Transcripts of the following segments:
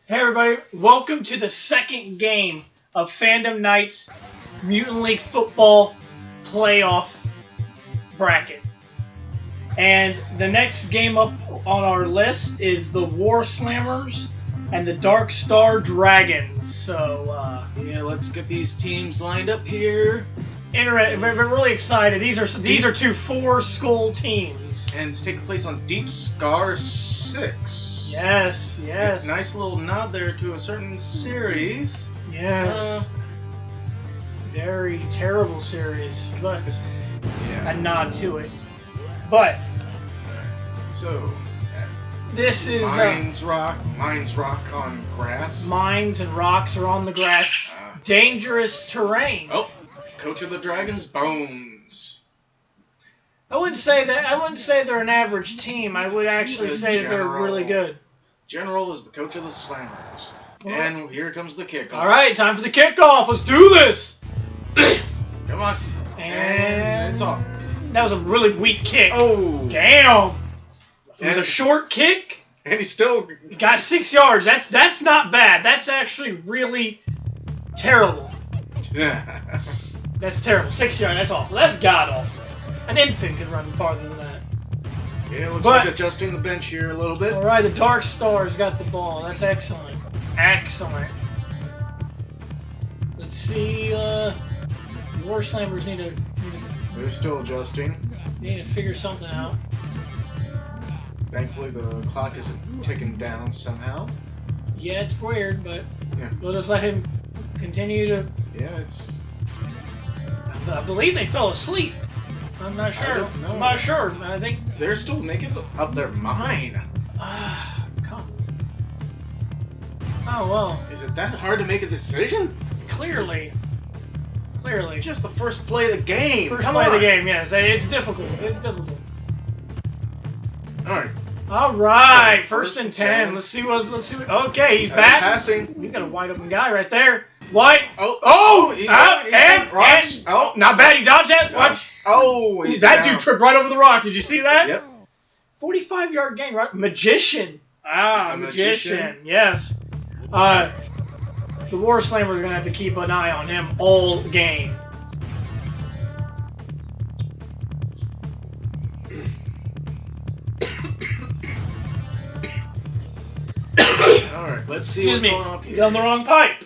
Hey everybody, welcome to the second game of Fandom Night's Mutant League Football Playoff Bracket. And the next game up on our list is the War Slammers and the Darkstar Dragons. So, yeah, let's get these teams lined up here. We're really excited. These are two 4-skull teams. And it's taking place on Deep Scar 6. Yes. Nice little nod there to a certain series. Yes. Very terrible series, but a nod to it. But so this is Mines rock on grass. Mines and rocks are on the grass. Dangerous terrain. Oh, coach of the Dragons, Bones. I wouldn't say they're an average team. I would actually say that they're really good. General is the coach of the Slammers. Well, and here comes the kickoff. All right, time for the kickoff. Let's do this. Come on. And it's off. That was a really weak kick. Oh. Damn. It was a short kick. And he still got 6 yards. That's not bad. That's actually really terrible. That's terrible. 6 yards. That's awful. That's god awful. An infant could run farther than that. Yeah, looks like adjusting the bench here a little bit. All right, the Dark Star's got the ball. That's excellent. Excellent. Let's see. War Slammers need to. They're still adjusting. They need to figure something out. Thankfully, the clock isn't ticking down somehow. Yeah, it's weird, but we'll just let him continue to. Yeah, it's. I believe they fell asleep. I'm not sure. I'm not sure. I think they're still making up their mind. Come. Oh well. Is it that hard to make a decision? Clearly. Just the first play of the game. First play of the game. Yes, it's difficult. It's difficult. All right. First and 10. Let's see what. Okay, he's back. Passing. We got a wide open guy right there. White. He's rocks. Not bad. He dodged that. Watch. That dude tripped right over the rocks. Did you see that? Yep. 45-yard gain, right? Magician. Magician. Yes. The War Slammers are gonna have to keep an eye on him all game. All right. Let's see what's going on here. He's on the wrong pipe.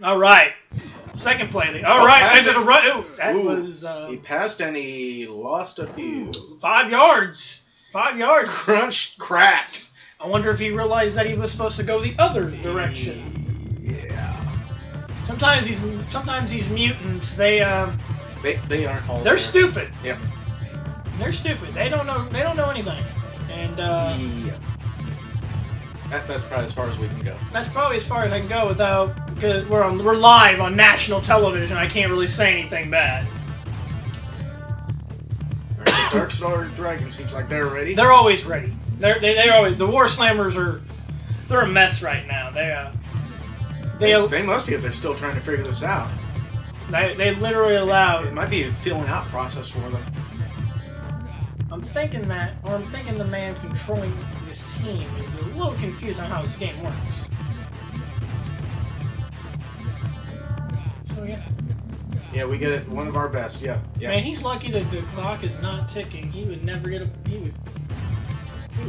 All right. Second play. All right. That was. He passed and he lost a few. 5 yards. 5 yards. Crunched, cracked. I wonder if he realized that he was supposed to go the other direction. Yeah. Sometimes these mutants, they aren't all. They're stupid. Yep. They're stupid. They don't know anything. And that's probably as far as we can go. That's probably as far as I can go because we're live on national television. I can't really say anything bad. All right, the Darkstar Dragons seems like they're ready. They're always ready. They're always the War Slammers they're a mess right now. They must be if they're still trying to figure this out. They literally allowed. It might be a filling out process for them. I'm thinking the man controlling this team is a little confused on how this game works. So yeah. Yeah, we get it. One of our best. Yeah. Man, he's lucky that the clock is not ticking. He would never get he would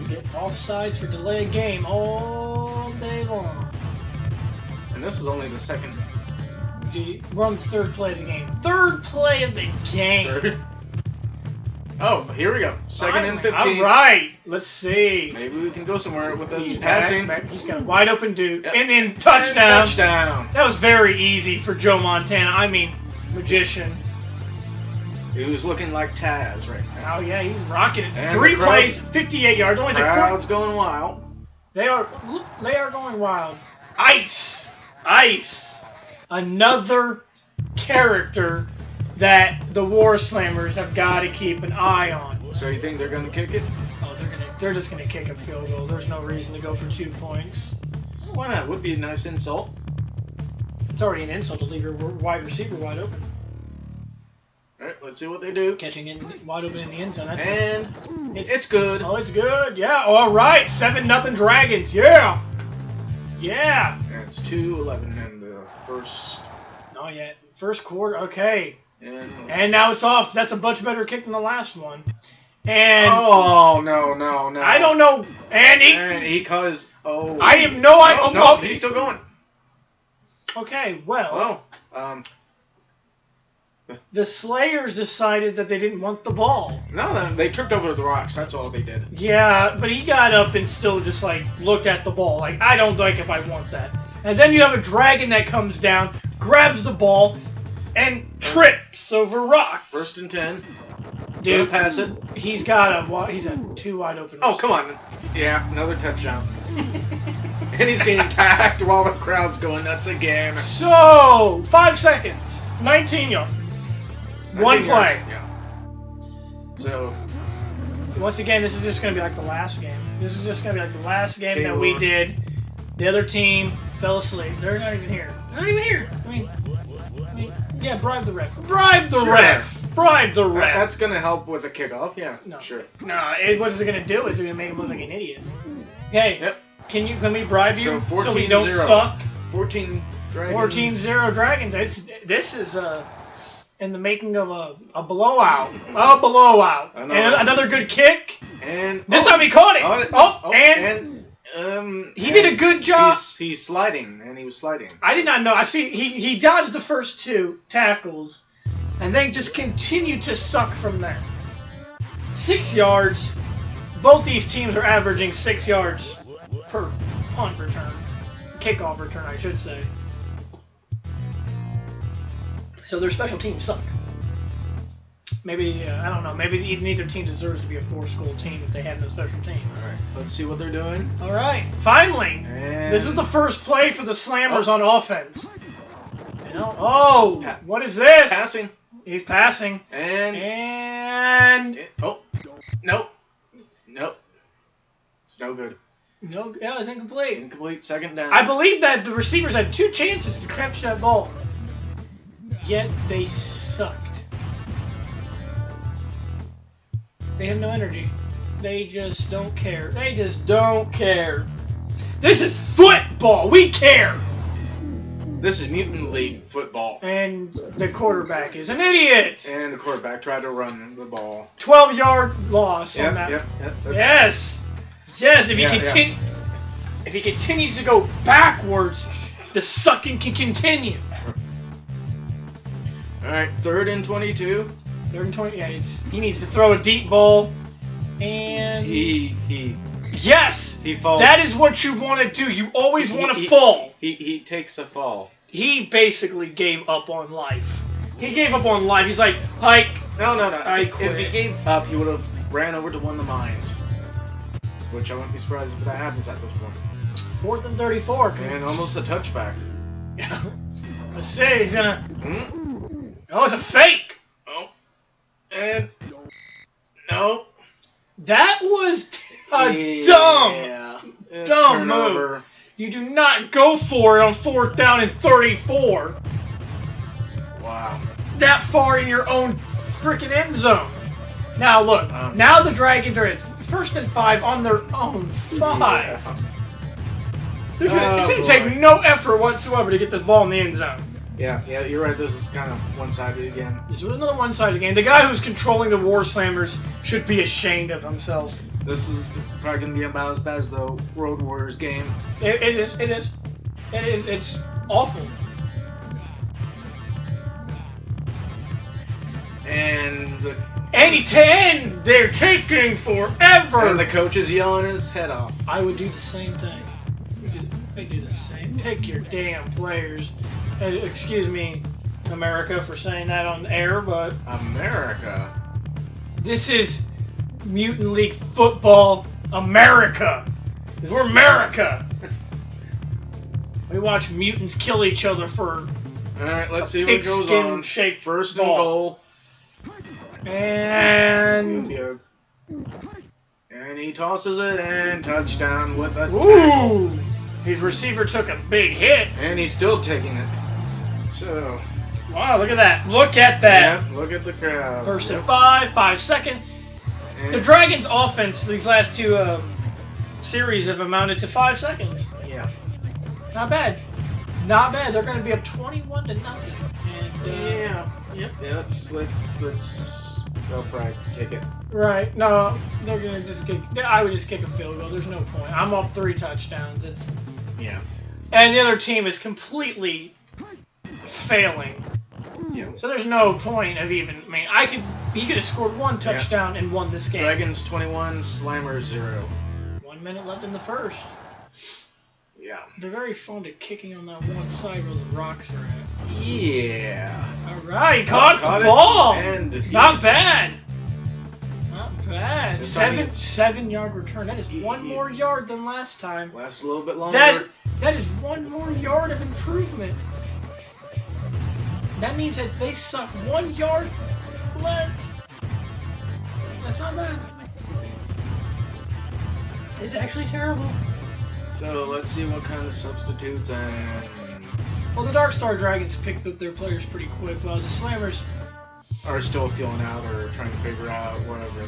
get offsides for delay of game all day long. And this is only the second. We're on the third play of the game. Third play of the game. Third. Oh, here we go. Second and 15. All right. Let's see. Maybe we can go somewhere with this passing. He's got a wide open dude. Yep. And then touchdown. That was very easy for Joe Montana. I mean, Magician. He was looking like Taz right now. Oh, yeah. He's rocking it. And 3 plays, 58 yards. Only crowd's going wild. They are going wild. Ice. Another character that the War Slammers have got to keep an eye on. So you think they're going to kick it? Oh, they're just going to kick a field goal. There's no reason to go for 2 points. Why not? Would be a nice insult. It's already an insult to leave your wide receiver wide open. All right, let's see what they do. Catching in wide open in the end zone. That's it's good. Oh, it's good. Yeah. All right. 7-0 Dragons. Yeah. Yeah. And it's 2-11 in the first. Not yet. First quarter. Okay. And now it's off. That's a much better kick than the last one. And oh no! I don't know. And he caught his. Oh. I have no idea. No, he's still going. Okay. Well. Oh. The Slayers decided that they didn't want the ball. No, they tripped over the rocks. That's all they did. Yeah, but he got up and still just like looked at the ball. Like, I don't like if I want that. And then you have a dragon that comes down, grabs the ball, and trips over rocks. 1st and 10. Dude, pass it. He's a 2 wide open. Oh, come on. Yeah, another touchdown. And he's getting tagged while the crowd's going nuts again. So, 5 seconds. 19 yards. One play. Yeah. So, once again, this is just going to be like the last game. This is just going to be like the last game that we did. The other team fell asleep. They're not even here. They're not even here. I mean, yeah, bribe the ref. Bribe the ref. Bribe the ref. That's going to help with a kickoff. Yeah, no. Sure. No, what it's going to do is it's going to make him look like an idiot. Okay. Yep. Can we bribe you so we don't 0. suck? 14 Dragons. 14-0 Dragons. This is in the making of a blowout. A blowout. And another good kick. And this time he caught it. And he did a good job. He's sliding, and he was sliding. I did not know. I see he dodged the first 2 tackles, and then just continued to suck from there. 6 yards. Both these teams are averaging 6 yards per punt return. Kickoff return, I should say. So their special teams suck. Maybe, I don't know, maybe neither team deserves to be a 4-school team if they have no special teams. Alright, let's see what they're doing. Alright, finally! And this is the first play for the Slammers on offense. What is this? Passing. He's passing. And nope. It's no good. No, yeah, it's incomplete. Incomplete, 2nd down. I believe that the receivers had 2 chances to catch that ball. Yet they sucked. They have no energy. They just don't care. They just don't care. This is football. We care. This is Mutant League football. And the quarterback is an idiot. And the quarterback tried to run the ball. 12-yard loss on that. Yep. Yes. If he continues to go backwards, the sucking can continue. All right, 3rd and 22. 3rd and 20. Yeah, he needs to throw a deep ball, and he falls. That is what you want to do. You always want to fall. He takes a fall. He basically gave up on life. He gave up on life. He's like, hike. No. I quit. If he gave up, he would have ran over to one of the mines. Which I wouldn't be surprised if that happens at this point. 4th and 34. And almost a touchback. Let's see. He's gonna. Oh, it's a fake. Oh. And no. That was a dumb move. You do not go for it on 4th down and 34. Wow. That far in your own freaking end zone. Now look. Now the Dragons are at 1st and 5 on their own 5. It's going to take no effort whatsoever to get this ball in the end zone. Yeah, you're right. This is kind of one-sided again. This was another one-sided game. The guy who's controlling the War Slammers should be ashamed of himself. This is probably going to be about as bad as the Road Warriors game. It is. It's awful. And they're taking forever. And the coach is yelling his head off. I would do the same thing. I do the same. Pick your damn players. Excuse me, America, for saying that on the air, but America. This is Mutant League football, America. Because we're America. We watch mutants kill each other for. All right, let's see what goes on. Shaped 1st and goal. And he tosses it and touchdown with a tackle. His receiver took a big hit. And he's still taking it. So. Wow, look at that. Look at that. Yeah, look at the crowd. 1st and 5, 5 seconds. The Dragons' offense these last 2 series have amounted to 5 seconds. Yeah. Not bad. Not bad. They're going to be up 21-0. And Yeah. Yep. Yeah. Let's. They'll probably kick it. Right. No, they're going to just kick. I would just kick a field goal. There's no point. I'm up 3 touchdowns. Yeah. And the other team is completely failing. Yeah. So there's no point of even. I mean, he could have scored 1 touchdown and won this game. Dragons 21, Slammers 0. 1 minute left in the first. Yeah. They're very fond of kicking on that one side where the rocks are at. Yeah. All right, caught the it. ball. And Not bad. Not bad. This time 7-yard return. That is 1 more yard than last time. Lasts a little bit longer. That is 1 more yard of improvement. That means that they suck 1 yard left. That's not bad. It's actually terrible. So let's see what kind of substitutes and. Well, the Darkstar Dragons picked up their players pretty quick, while the Slammers are still feeling out or trying to figure out whatever.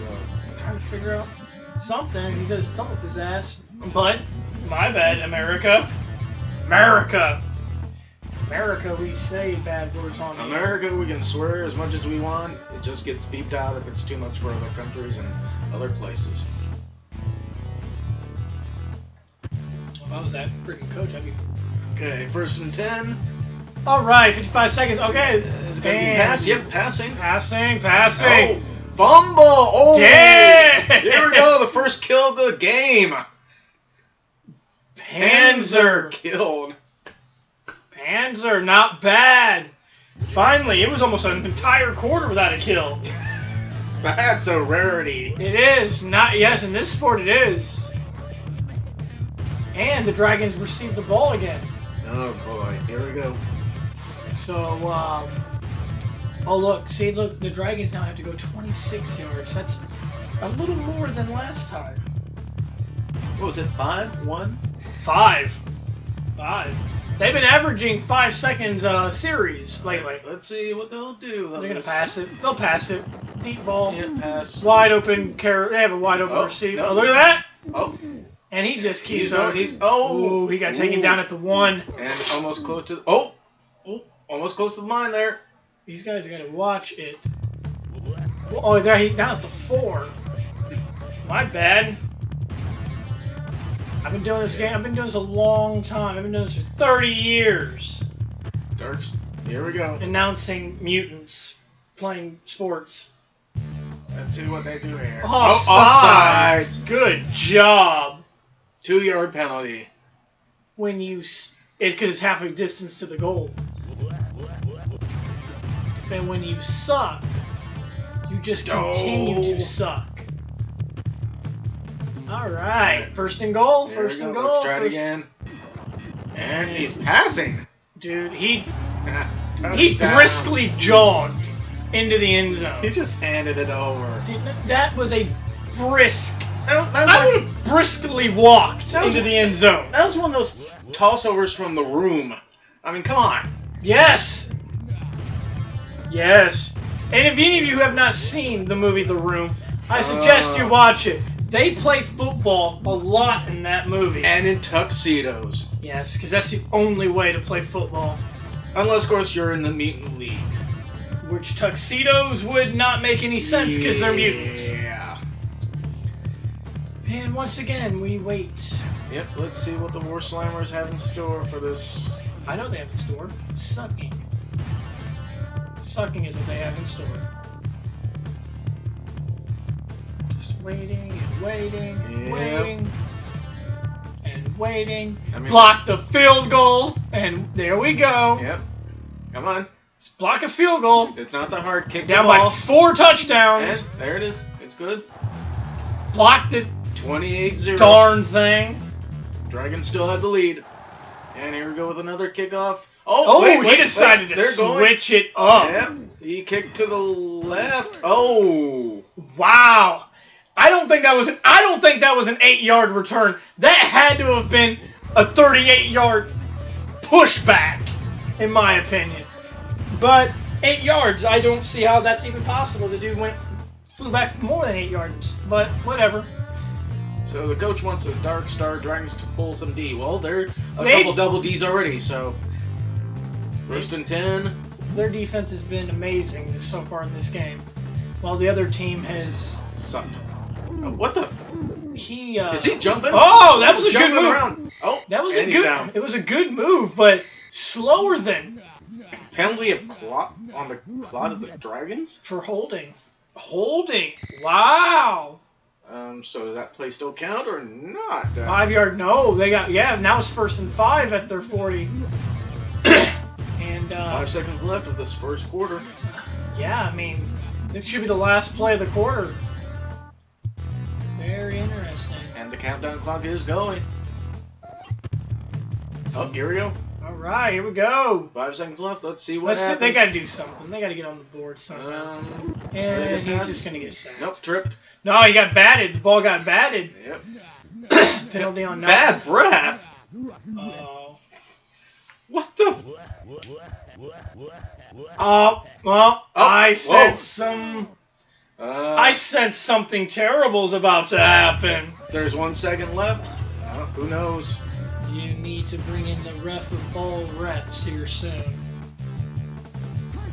trying to figure out something. He just thumped his ass. But, my bad, America. America! America, we say bad words on here. America, we can swear as much as we want. It just gets beeped out if it's too much for other countries and other places. If I was that freaking coach, I'd be... Okay, 1st and 10. Alright, 55 seconds. Okay. Is it going to be pass? Yep, passing. Passing. Oh, fumble! Oh! Damn! Here we go, the first kill of the game. Panzer. Killed. Panzer, not bad. Finally, it was almost an entire quarter without a kill. That's a rarity. It is. Not yes, in this sport it is. And the Dragons received the ball again. Oh boy, here we go. So, oh look, the Dragons now have to go 26 yards. That's a little more than last time. What was it, 5? 1? 5. They've been averaging 5 seconds series lately. Let's see what they'll do. They're gonna pass it. They'll pass it. Deep ball. Yeah, pass. Wide open. They have a wide open receiver. No. Oh, look at that! Oh. And he just keeps He's going. oh. Ooh, he got taken down at the 1. And almost close to almost close to the line there. These guys are gonna watch it. Oh, there he's down at the 4. My bad. I've been doing this game. I've been doing this a long time. I've been doing this for 30 years. Darks. Here we go. Announcing mutants, playing sports. Let's see what they do here. Offsides. Good job. 2-yard penalty. When you, it's because it's half a distance to the goal. And when you suck, you just continue to suck. All right, 1st and goal. There First we and go. goal. Let's try it again. And he's passing. Dude, he Touchdown. briskly jogged into the end zone. He just handed it over. Dude, that was a brisk. That was I would have briskly walked into the end zone. That was one of those tossovers from The Room. I mean, come on. Yes. Yes. And if any of you have not seen the movie The Room, I suggest you watch it. They play football a lot in that movie. And in tuxedos. Yes, because that's the only way to play football. Unless, of course, you're in the Mutant League. Which tuxedos would not make any sense because they're mutants. Yeah. And once again, we wait. Yep, let's see what the War Slammers have in store for this. I know they have in store. Sucking. Sucking is what they have in store. Just waiting and waiting and Yep. waiting and waiting. I mean, Block the field goal, and there we go. Yep. Come on. Just block a field goal. It's not that hard. Kick Down the ball. by 4 touchdowns. And there it is. It's good. Blocked it. 28-0. Darn thing. Dragons still have the lead. And here we go with another kickoff. Oh, wait, he decided to they're going. switch it up. Yep. He kicked to the left. Oh. Wow. I don't think that was an 8-yard return. That had to have been a 38-yard pushback, in my opinion. But 8 yards, I don't see how that's even possible. The dude flew back more than 8 yards. But whatever. So the coach wants the Darkstar Dragons to pull some D. Well, they're a couple double Ds already, so... First and 10. Their defense has been amazing so far in this game, while the other team has... Sucked. Oh, what the... Is he jumping? Oh, that was a good move. Around. Oh, that was a good. Down. It was a good move, but slower than penalty of clot on the clot of the Dragons for holding. Holding. Wow. So does that play still count or not? 5 yard. No, they got. Yeah, now it's 1st and 5 at their 40. And 5 seconds left of this first quarter. Yeah, I mean, this should be the last play of the quarter. Very interesting. And the countdown clock is going. Oh, here we go. All right, here we go. 5 seconds left. Let's see what happens. They got to do something. They got to get on the board somehow. And he's just going to get sacked. Nope, tripped. No, he got batted. The ball got batted. Yep. Penalty on bad breath. Oh. What the? Oh, well, I said whoa. I said something terrible is about to happen. There's 1 second left. Who knows? You need to bring in the ref of all refs here soon.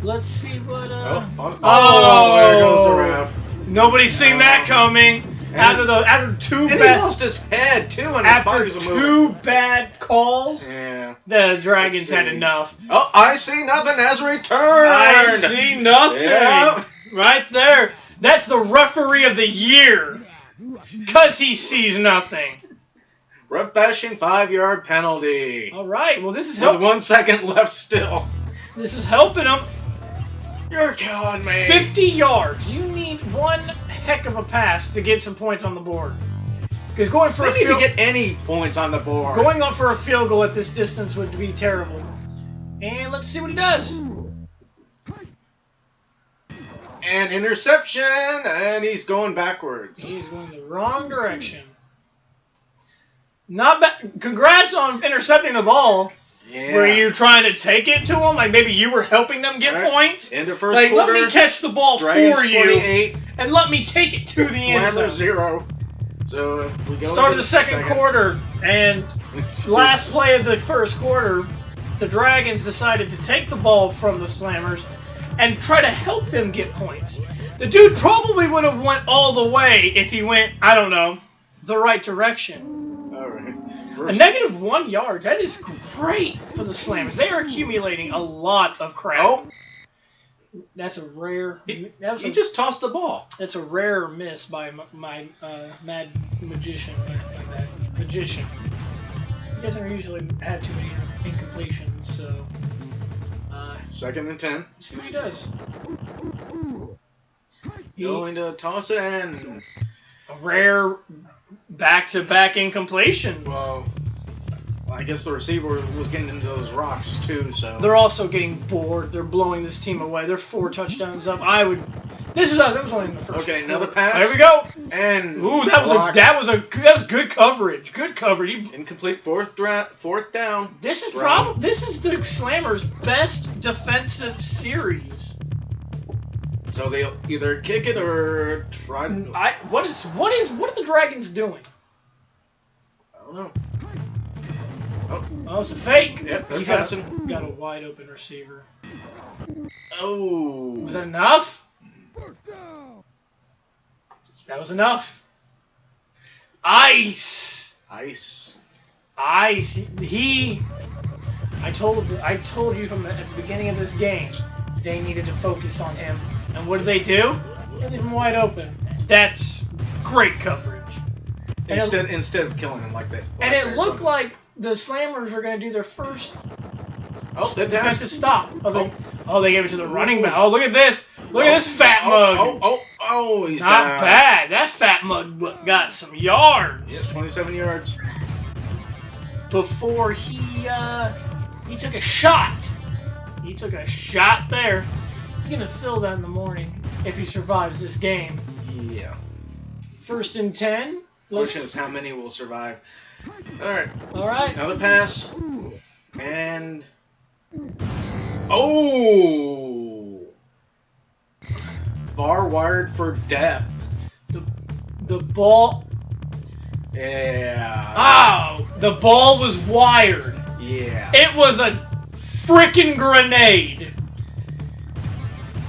Let's see what. Oh, there goes the ref. Nobody's seen that coming. After two bad. He lost his head too. After two bad calls. Yeah. The Dragons had enough. Oh, I see nothing as returned. I see nothing. Yeah. Right there. That's the referee of the year. Because he sees nothing. Ref bashing 5 yard penalty. All right. Well, this is helping. With 1 second left still. This is helping him. You're killing me. 50 yards. You need one heck of a pass to get some points on the board. Because going for to get any points on the board. Going on for a field goal at this distance would be terrible. And let's see what he does. And interception, and he's going backwards. He's going the wrong direction. Not bad. Congrats on intercepting the ball. Yeah. Were you trying to take it to him? Like maybe you were helping them get points? In the first like, quarter. Let me catch the ball Dragons for you. 28. And let me take it to the end zone. 0. So if we go start of the second quarter, and last play of the first quarter, the Dragons decided to take the ball from the Slammers and try to help them get points. The dude probably would have went all the way if he went, I don't know, the right direction. All right. A negative 1 yard. That is great for the Slammers. They are accumulating a lot of crap. Oh. That's a rare... He just tossed the ball. That's a rare miss by my mad magician. Magician. He doesn't usually have too many incompletions, so... Second and 10. See what he does. Going to toss it in. A rare back-to-back incompletion. Well, I guess the receiver was getting into those rocks too, so... They're also getting bored. They're blowing this team away. They're 4 touchdowns up. That was only in the first. Okay, another pass. There we go. And ooh, that was good coverage. Good coverage. Incomplete fourth down. This is the Slammers' best defensive series. So they'll either kick it or try to... What are the Dragons doing? I don't know. Oh, it's a fake. Yep, He's got a wide open receiver. Oh. Was that enough? That was enough. Ice. I told you at the beginning of this game, they needed to focus on him. And what did they do? They leave him wide open. That's great coverage. Instead of killing him like that. And it looked like the Slammers were going to do their first defensive stop. They gave it to the running back. Oh, look at this. Look at this fat mug. He's not bad. That fat mug got some yards. Yes, 27 yards. Before he took a shot. He took a shot there. He's going to fill that in the morning if he survives this game. Yeah. 1st and 10. Question is how many will survive. All right. Another pass. And... Oh! Bar wired for death. The ball... Yeah. Oh, the ball was wired. Yeah. It was a freaking grenade.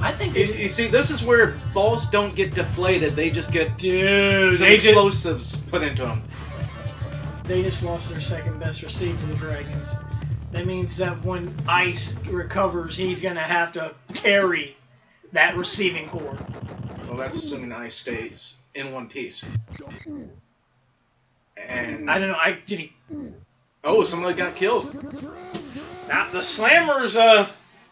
I think You see, this is where balls don't get deflated. They just get some explosives put into them. They just lost their second best receiver, the Dragons. That means that when Ice recovers, he's going to have to carry that receiving core. Well, that's assuming Ice stays in one piece. And I don't know. Did he? Oh, somebody got killed. Now the Slammers.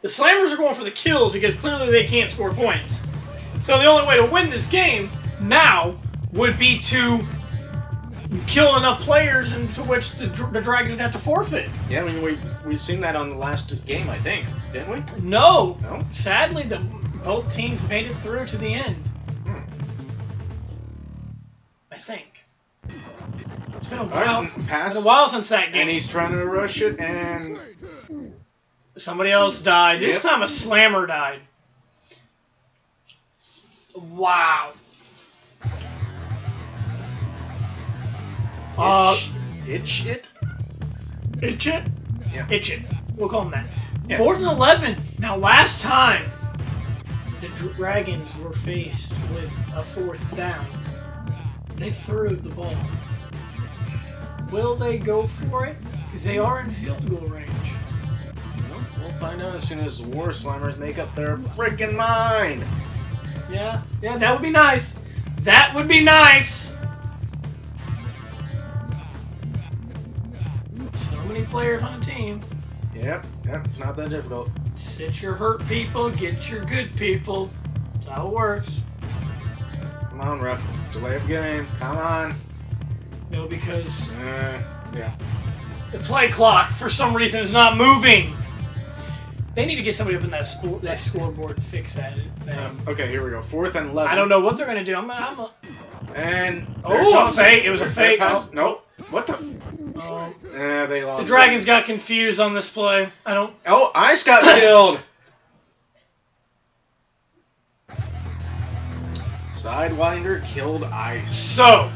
The Slammers are going for the kills because clearly they can't score points. So the only way to win this game now would be to kill enough players into which the Dragons would have to forfeit. Yeah, I mean we've seen that on the last game, I think, didn't we? No. No. Sadly, both teams made it through to the end. I think. It's been a while. Right, pass. It's been a while since that game. And he's trying to rush it, and somebody else died. This Yep. time a Slammer died. Wow. Itch it. Itch it? Yeah. Itch it. We'll call them that. Yeah. 4th and 11. Now, last time the Dragons were faced with a 4th down, they threw the ball. Will they go for it? Because they are in field goal range. We'll find out as soon as the War Slammers make up their freaking mind. Yeah, that would be nice. That would be nice. So many players on a team. Yep, it's not that difficult. Sit your hurt people, get your good people. That's how it works. Come on, ref. Delay of game. Come on. No, because Yeah. the play clock, for some reason, is not moving. They need to get somebody up in that scoreboard and fix that. Okay, here we go. 4th and 11. I don't know what they're going to do. And a fake. It was a fake. Pass. Oh. Nope. What the? They lost. The Dragons got confused on this play. Oh, Ice got killed. Sidewinder killed Ice. So,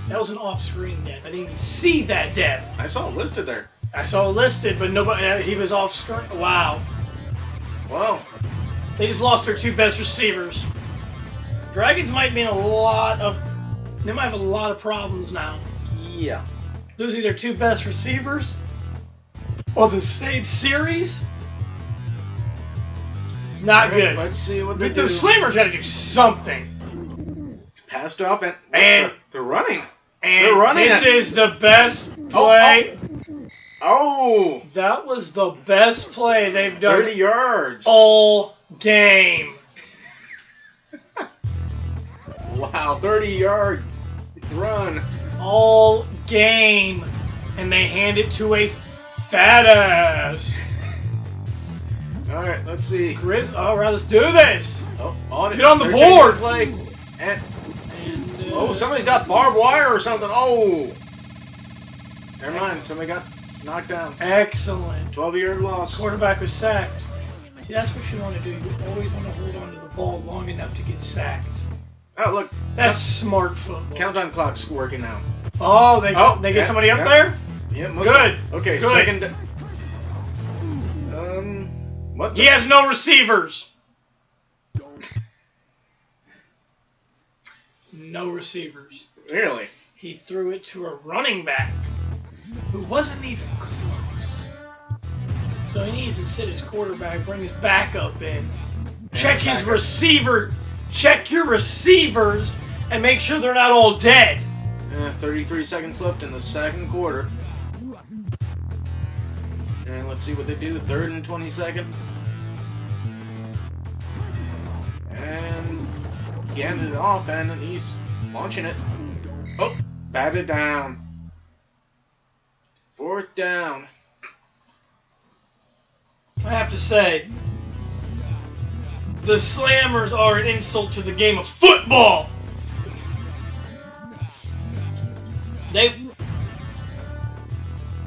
that was an off-screen death. I didn't even see that death. I saw it listed there. I saw it listed, but nobody. He was off-screen. Wow. Wow. They just lost their 2 best receivers. Dragons might be in a lot of. They might have a lot of problems now. Yeah. Losing their 2 best receivers of the same series. Not good. Let's see what they The do. Slammers got to do something. Passed off and they're running. And They're running this it. is the best play. Oh! That was the best play they've done 30 yards. all game. Wow, 30-yard run. All game. And they hand it to a fat ass. Alright, let's see. All right, let's do this. Oh, on it. Get on the They're board. changing the play. And somebody's got barbed wire or something. Oh! Never mind, somebody got knocked down. Excellent. 12-yard loss. Quarterback was sacked. See, that's what you want to do. You always want to hold on to the ball long enough to get sacked. Oh, look. That's smart football. Countdown clock's working now. Oh, they get somebody up there? Yeah, Good. Okay, Good. second. What? He has no receivers. No receivers. Really? He threw it to a running back who wasn't even close. So he needs to sit his quarterback, bring his backup in, check his receiver, check your receivers, and make sure they're not all dead. 33 seconds left in the second quarter. And let's see what they do. 3rd and 22nd. And he ended it off, and he's launching it. Oh, batted down. 4th down. I have to say, the Slammers are an insult to the game of football.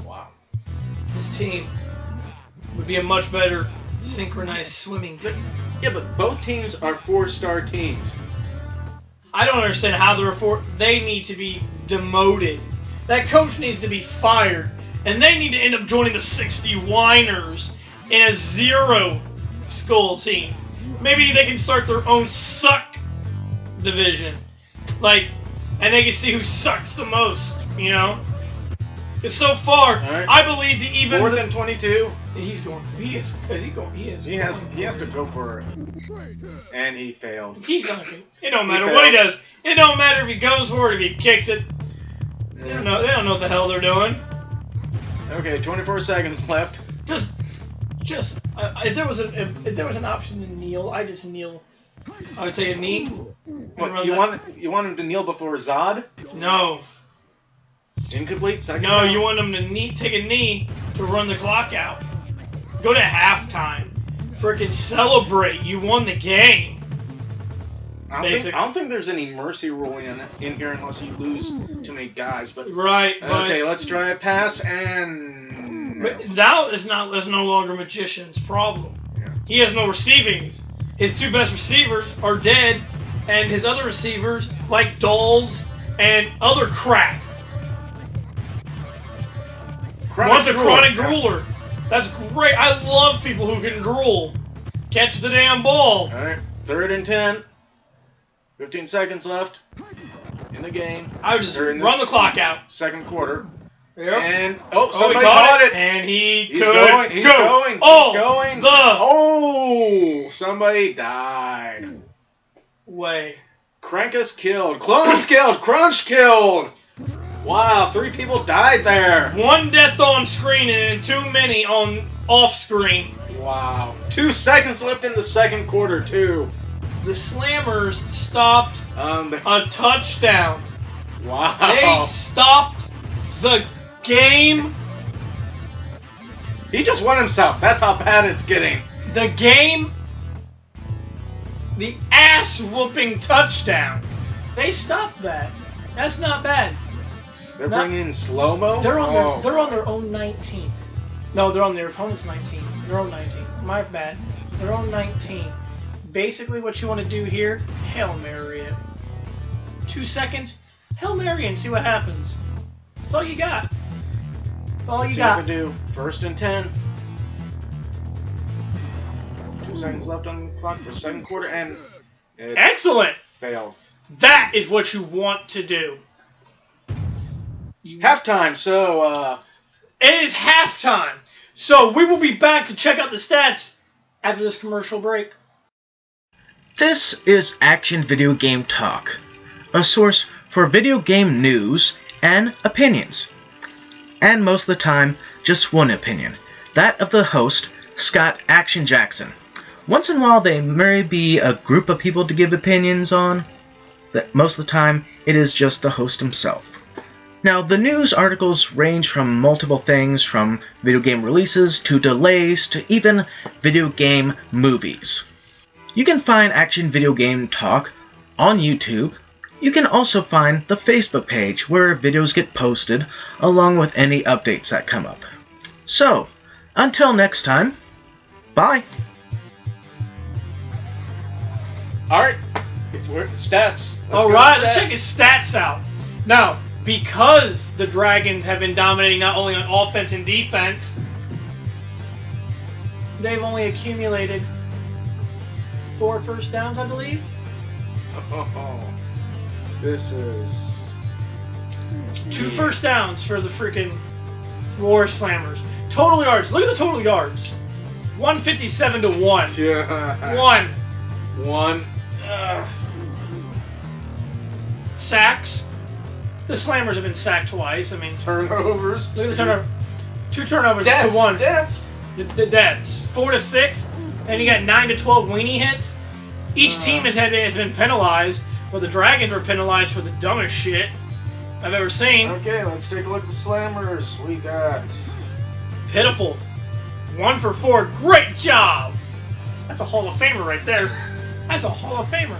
Wow. This team would be a much better synchronized swimming team. Yeah, but both teams are 4-star teams. I don't understand how they need to be demoted. That coach needs to be fired. And they need to end up joining the 60 Whiners in a zero school team. Maybe they can start their own suck division. Like, and they can see who sucks the most, you know? Because so far, right. I believe the even... 4th and 22. He's going... He is he going... He is. He has to go for it. And he failed. He's going to... It don't matter what he does. It don't matter if he goes for it, if he kicks it. Yeah. They don't know what the hell they're doing. Okay, 24 seconds left. If there was an option to kneel, I just kneel. I would say a knee. What, you want him to kneel before Zod? No. Incomplete second. No, you want him to take a knee to run the clock out. Go to halftime. Freaking celebrate. You won the game. I don't think there's any mercy rule in here unless you lose too many guys. But right. Okay, let's try a pass and. But that's no longer Magician's problem. Yeah. He has no receiving. His 2 best receivers are dead, and his other receivers like dolls and other crap. One's a chronic drooler. That's great. I love people who can drool. Catch the damn ball. All right, 3rd and 10. 15 seconds left in the game. I would just run the clock out. Second quarter. Yep. And somebody caught it. And he's going. He's going. Oh, somebody died. Way. Crankus killed. Clones killed. Crunch killed. Wow, 3 people died there. 1 death on screen and too many on off screen. Wow. 2 seconds left in the second quarter too. The Slammers stopped a touchdown. Wow. They stopped the game. He just won himself. That's how bad it's getting. The game. The ass-whooping touchdown. They stopped that. That's not bad. They're bringing in slow-mo? They're on their own 19. No, they're on their opponent's 19. Their own 19. My bad. Their own 19. Basically, what you want to do here, Hail Mary it. 2 seconds, Hail Mary and see what happens. That's all you got. That's all you got. Let's see what we do. 1st and 10. 2 seconds left on the clock for second quarter, and excellent. Failed. That is what you want to do. Halftime. So it is halftime. So we will be back to check out the stats after this commercial break. This is Action Video Game Talk, a source for video game news and opinions. And most of the time, just one opinion, that of the host, Scott Action Jackson. Once in a while, there may be a group of people to give opinions on, that most of the time, it is just the host himself. Now, the news articles range from multiple things, from video game releases to delays to even video game movies. You can find Action Video Game Talk on YouTube. You can also find the Facebook page where videos get posted along with any updates that come up. So, until next time, bye! Alright, stats. Alright, let's check his stats out. Now, because the Dragons have been dominating not only on offense and defense, they've only accumulated 4 first downs, I believe. Oh, this is 2 first downs for the freaking War Slammers. Total yards. Look at the total yards. 157 to 1. Yeah. 1. Sacks. The Slammers have been sacked twice. I mean, turnovers. Look at the turnover. 2 turnovers deaths, to 1. Deaths. The deaths. 4 to 6. And you got 9 to 12 weenie hits. Each team has been penalized, but the Dragons were penalized for the dumbest shit I've ever seen. Okay, let's take a look at the Slammers. We got pitiful. 1 for 4. Great job. That's a Hall of Famer right there. That's a Hall of Famer.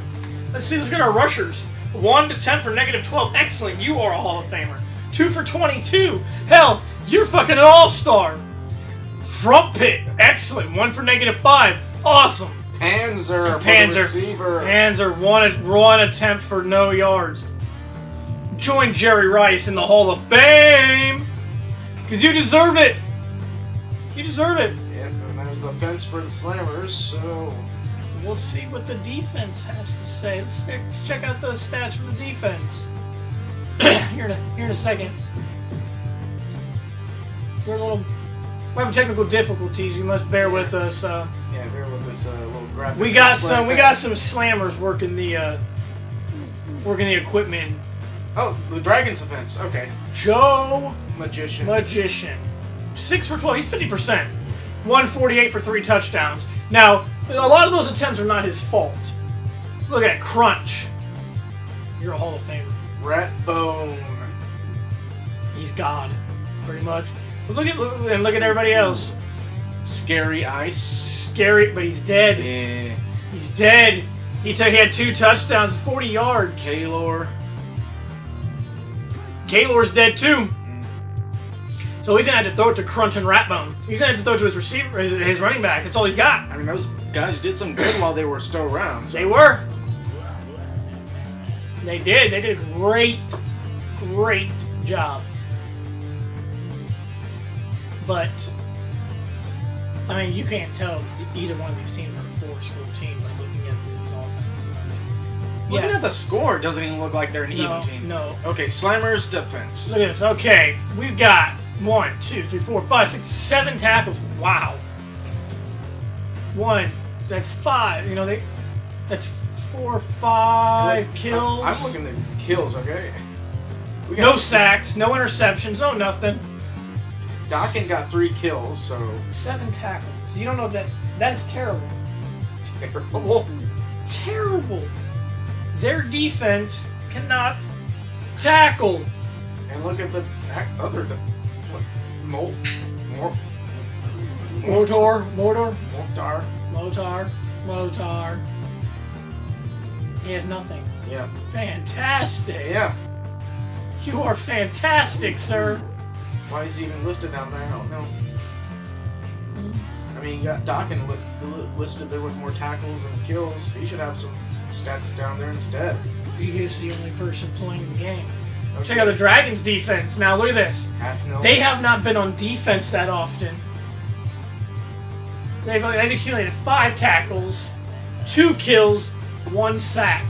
Let's see. Let's get our rushers. 1 to 10 for -12. Excellent. You are a Hall of Famer. 2 for 22. Hell, you're fucking an all-star. Front pit. Excellent. 1 for -5. Awesome. Panzer, Panzer. receiver. Panzer, one attempt for no yards. Join Jerry Rice in the Hall of Fame, because you deserve it. You deserve it. Yep, and there's the fence for the Slammers, so... We'll see what the defense has to say. Let's check out the stats for the defense. here in a second. We're having technical difficulties. You must bear with us. Yeah, bear with this little graphic. We got some slammers working the equipment. Oh, the Dragons offense. Okay. Joe Magician. 6 for 12. He's 50%. 148 for 3 touchdowns. Now, a lot of those attempts are not his fault. Look at Crunch. You're a Hall of Famer. Rat Bone. He's God, pretty much. Look at everybody else. Scary Ice. Scary, but he's dead. Yeah. He's dead. He had 2 touchdowns, 40 yards. Kaylor. Kaylor's dead too. So he's gonna have to throw it to Crunch and Ratbone. He's gonna have to throw it to his receiver, his running back. That's all he's got. I mean, those guys did some good while they were still around. So. They were. They did. They did a great job. But I mean, you can't tell either one of these teams are a forceful team by looking at these offenses. Looking at the score, doesn't even look like they're an even team. No. Okay, Slammers defense. Look at this. Okay, we've got 1, 2, 3, 4, 5, 6, 7 tackles. Wow. 1. That's 5. You know that's 4, 5 kills. I'm looking at kills. Okay. No sacks, no interceptions, no nothing. Dockin got 3 kills, so 7 tackles. You don't know that is terrible. terrible. Terrible. Their defense cannot tackle. And look at the other Motar. He has nothing. Yeah. Fantastic. Yeah. You are fantastic, sir. Why is he even listed down there? I don't know. I mean, you got Dockin listed there with more tackles and kills. He should have some stats down there instead. He is the only person playing the game. Okay. Check out the Dragons' defense. Now look at this. They have not been on defense that often. They've accumulated 5 tackles, 2 kills, 1 sack.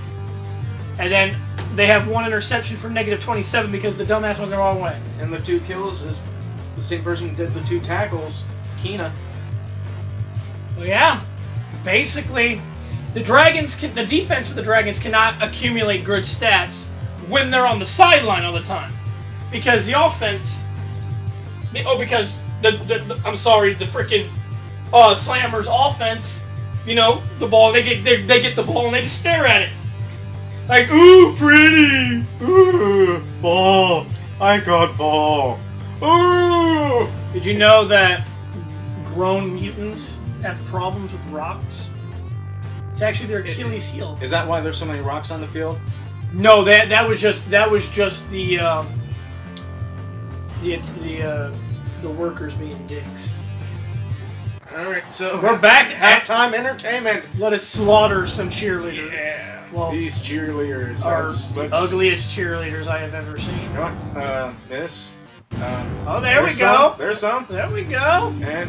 And then they have 1 interception for -27 because the dumbass went the wrong way. And the 2 kills is the same person who did the 2 tackles, Keena. Well, yeah. Basically, the defense for the Dragons cannot accumulate good stats when they're on the sideline all the time, because the offense. Because the freaking Slammers offense. You know, the ball they get the ball and they just stare at it. Like, ooh, pretty! Ooh, ball! I got ball! Ooh! Did you know that grown mutants have problems with rocks? It's actually their Achilles heel. Is that why there's so many rocks on the field? No, that was just the workers being dicks. Alright, so we're back at halftime entertainment. Let us slaughter some cheerleaders. Yeah. Well, these cheerleaders are the ugliest cheerleaders I have ever seen. You know what? This. Oh, there we go. There's some. There we go. And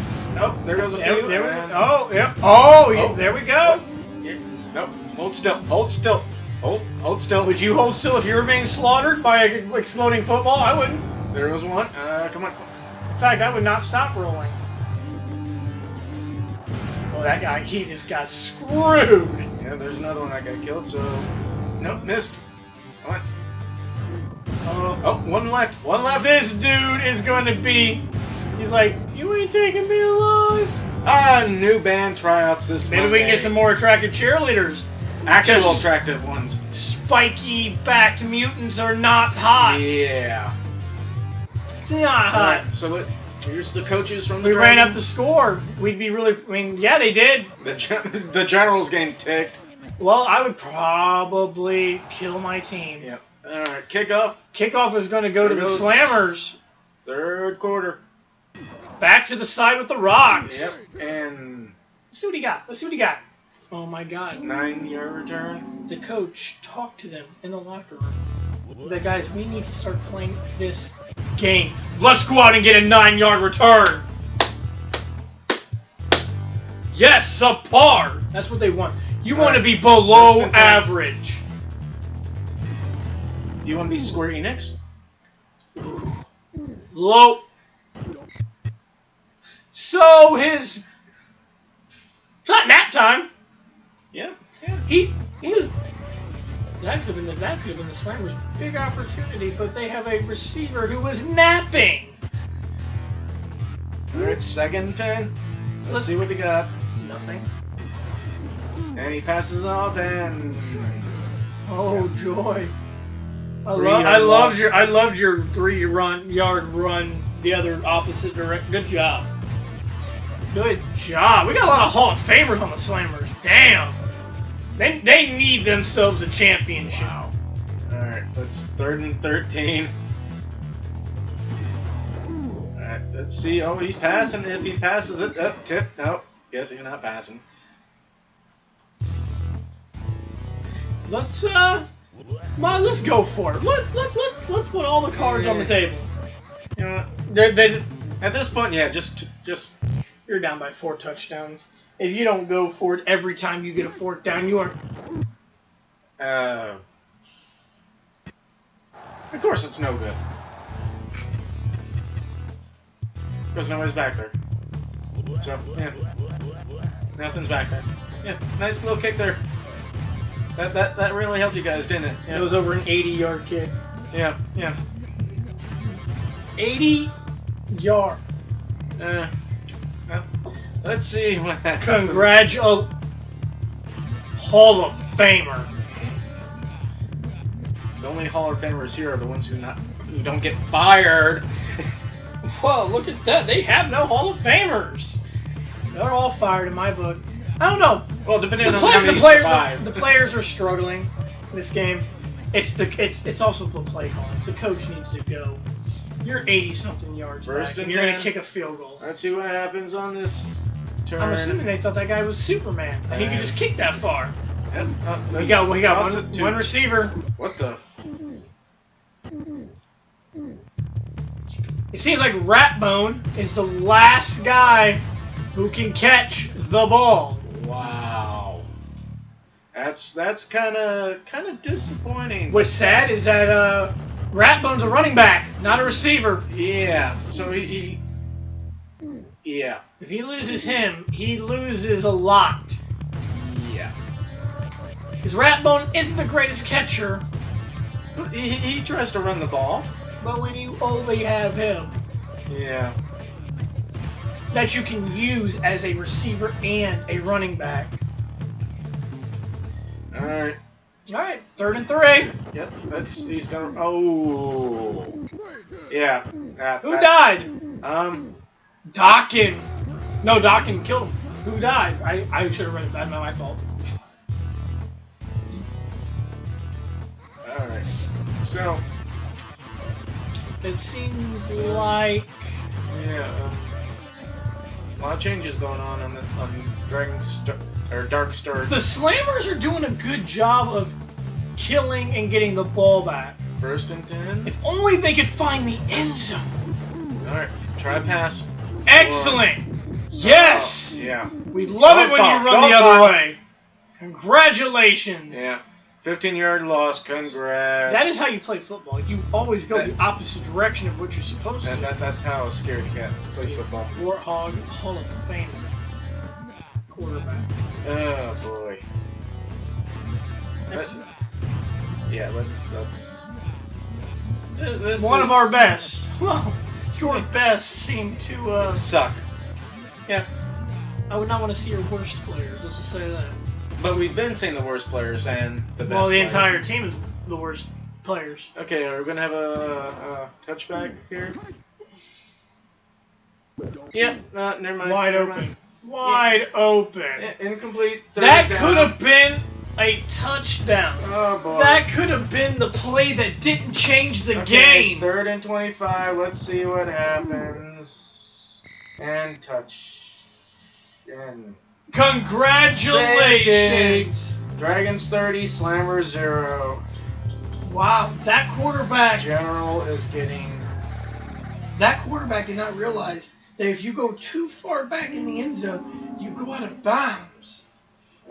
there goes a few. Oh, yep. Oh, there we go. Yeah. Nope. Hold still. Hold still. Hold still. Would you hold still if you were being slaughtered by an exploding football? I wouldn't. There was one. Come on. In fact, I would not stop rolling. Well, that guy, he just got screwed. Yeah, there's another one that got killed, so... Nope, missed. Come on. Oh, one left. One left. This dude is going to be... He's like, you ain't taking me alive. New band tryouts this Maybe Monday. we can get some more attractive cheerleaders. Actual attractive ones. Spiky-backed mutants are not hot. Yeah. They're not hot. Right, so here's the coaches from the We Dragons. ran up the score. We'd be really... I mean, yeah, they did. The general's getting ticked. Well, I would probably kill my team. Yep. Alright, kickoff. Kickoff is going to go to the Slammers. Third quarter. Back to the side with the rocks. Yep, and... Let's see what he got. Oh my God. 9-yard return. The coach talked to them in the locker room. The guys, we need to start playing this game. Let's go out and get a 9-yard return. Yes, subpar. That's what they want. You want to be below average. You want to be Square Enix? Low. So his. It's not nap time. Yeah. He was. That could have been the Slammers' big opportunity, but they have a receiver who was napping. All right, 2nd and 10. Let's see what they got. Nothing. And he passes off, and Oh joy! I loss. loved your 3-yard run the other opposite direction. Good job. Good job. We got a lot of Hall of Famers on the Slammers. Damn. They need themselves a championship. Wow. All right, so it's 3rd and 13. All right, let's see. Oh, he's passing. If he passes it, tip. Nope. Guess he's not passing. Let's go for it. Let's put all the cards on the table. You know, they At this point, yeah, just you're down by 4 touchdowns. If you don't go for it every time you get a 4th down, you are. Of course, it's no good. Because nobody's back there. So yeah, nothing's back there. Yeah, nice little kick there. That really helped you guys, didn't it? Yeah. It was over an 80-yard kick. Yeah. 80 yard. Well, let's see what happens. Congratulations, Hall of Famer. The only Hall of Famers here are the ones who don't get fired. Whoa, look at that. They have no Hall of Famers. They're all fired in my book. I don't know. Well, depending on how many survive. The players are struggling in this game. It's also the play call. The coach needs to go. You're 80-something yards First back, and and you're 10. going to kick a field goal. Let's see what happens on this turn. I'm assuming they thought that guy was Superman, and he could just kick that far. Yep. We got one receiver. What the? It seems like Ratbone is the last guy who can catch the ball. Wow. That's kind of disappointing. What's sad is that Ratbone's a running back, not a receiver. Yeah. So he yeah. If he loses him, he loses a lot. Yeah. Because Ratbone isn't the greatest catcher, He tries to run the ball. but when you only have him, Yeah. that you can use as a receiver and a running back. All right. All right, 3rd and 3. Yep. He's gonna. Oh. Yeah. Who died? Died? Dawkin. No, Dawkin killed him. Who died? I should have read it. That's not my fault. All right. So. It seems like Yeah. A lot of changes going on Darkstar. the Slammers are doing a good job of killing and getting the ball back. 1st and 10. If only they could find the end zone. All right. Try pass. Excellent. Yes. Yeah. We love it when you run the other way. Congratulations. Yeah. 15-yard loss. Congrats. That is how you play football. You always go the opposite direction of what you're supposed to. That's how a scared cat plays football. Warthog Hall of Fame quarterback. Oh boy. That's This one is of our best. Well, your best seem to suck. Yeah. I would not want to see your worst players. Let's just say that. But we've been seeing the worst players and the best. Well, the players. entire team is the worst players. Okay, are we gonna have a touchback here? Yeah. Never mind. Wide never open. mind. Wide open. Incomplete. That third could down. have been a touchdown. Oh boy. That could have been the play that didn't change the Okay, game. 3rd and 25. Let's see what happens. And touch. And Congratulations! Dragons 30, Slammer 0. Wow, that quarterback. General is getting. That quarterback did not realize that if you go too far back in the end zone, you go out of bounds.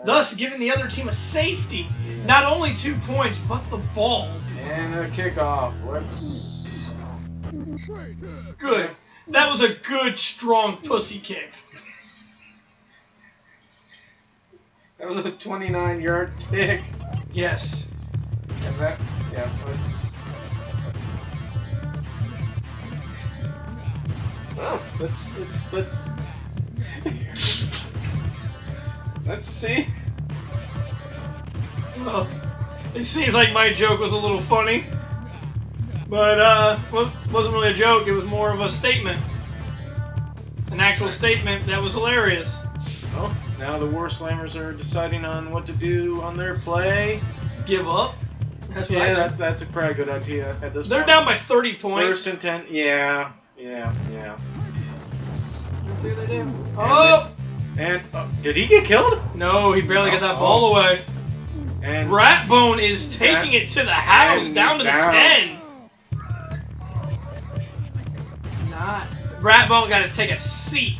Thus giving the other team a safety. Not only 2 points, but the ball. And a kickoff. Let's. Good. That was a good, strong pussy kick. That was a 29-yard kick. Yes. And that. Yeah, let's. Oh, let's see. Well, it seems like my joke was a little funny. But, wasn't really a joke. It was more of a statement. An actual statement that was hilarious. Oh, now the War Slammers are deciding on what to do on their play. Give up? That's what Yeah, that's a pretty good idea at this They're point. down by 30 points. First and 10. Yeah. Let's see what they do. Oh! And did he get killed? No, he barely got that ball away. And Ratbone is taking it to the house, and down to he's the down. 10. Not. Ratbone got to take a seat.